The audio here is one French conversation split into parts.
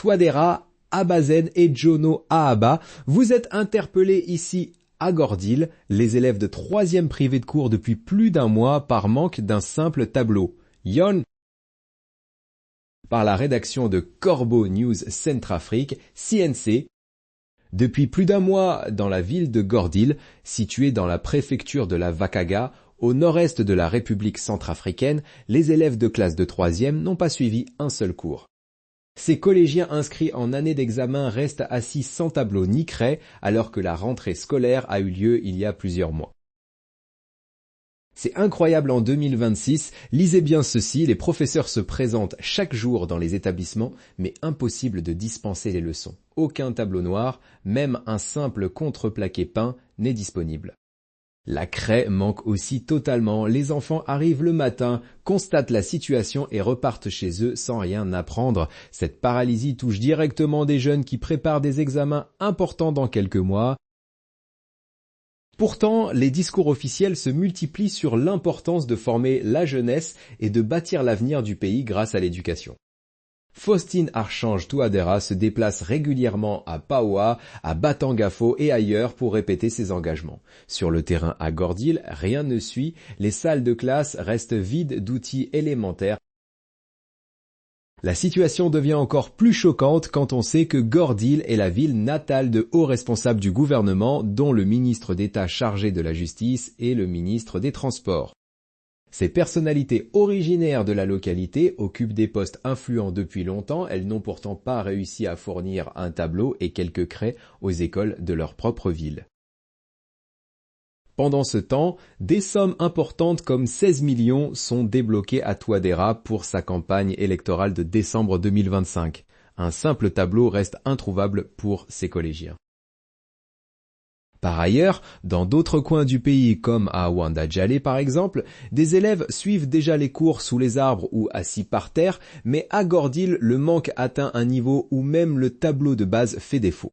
Touadéra, Abazen et Jono Ahaba. Vous êtes interpellés ici à Gordil, les élèves de 3e privés de cours depuis plus d'un mois par manque d'un simple tableau. Yon par la rédaction de Corbeau News Centrafrique, CNC. Depuis plus d'un mois dans la ville de Gordil, située dans la préfecture de la Vakaga, au nord-est de la République centrafricaine, les élèves de classe de 3e n'ont pas suivi un seul cours. Ces collégiens inscrits en année d'examen restent assis sans tableau ni craie alors que la rentrée scolaire a eu lieu il y a plusieurs mois. C'est incroyable en 2026, lisez bien ceci, les professeurs se présentent chaque jour dans les établissements, mais impossible de dispenser les leçons. Aucun tableau noir, même un simple contreplaqué peint n'est disponible. La craie manque aussi totalement, les enfants arrivent le matin, constatent la situation et repartent chez eux sans rien apprendre. Cette paralysie touche directement des jeunes qui préparent des examens importants dans quelques mois. Pourtant, les discours officiels se multiplient sur l'importance de former la jeunesse et de bâtir l'avenir du pays grâce à l'éducation. Faustine Archange Touadéra se déplace régulièrement à Paoua, à Batangafo et ailleurs pour répéter ses engagements. Sur le terrain à Gordil, rien ne suit, les salles de classe restent vides d'outils élémentaires. La situation devient encore plus choquante quand on sait que Gordil est la ville natale de hauts responsables du gouvernement, dont le ministre d'État chargé de la Justice et le ministre des Transports. Ces personnalités originaires de la localité occupent des postes influents depuis longtemps, elles n'ont pourtant pas réussi à fournir un tableau et quelques craies aux écoles de leur propre ville. Pendant ce temps, des sommes importantes comme 16 millions sont débloquées à Touadéra pour sa campagne électorale de décembre 2025. Un simple tableau reste introuvable pour ces collégiens. Par ailleurs, dans d'autres coins du pays comme à Ouanda-Djalé par exemple, des élèves suivent déjà les cours sous les arbres ou assis par terre, mais à Gordil, le manque atteint un niveau où même le tableau de base fait défaut.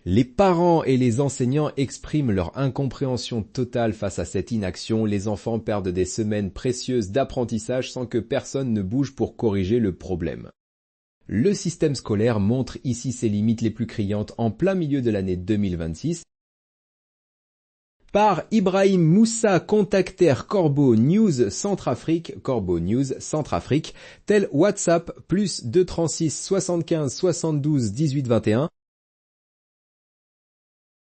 Les parents et les enseignants expriment leur incompréhension totale face à cette inaction, les enfants perdent des semaines précieuses d'apprentissage sans que personne ne bouge pour corriger le problème. Le système scolaire montre ici ses limites les plus criantes en plein milieu de l'année 2026. Par Ibrahim Moussa, contactaire Corbeau News Centrafrique, tel WhatsApp, plus 236 75 72 18 21.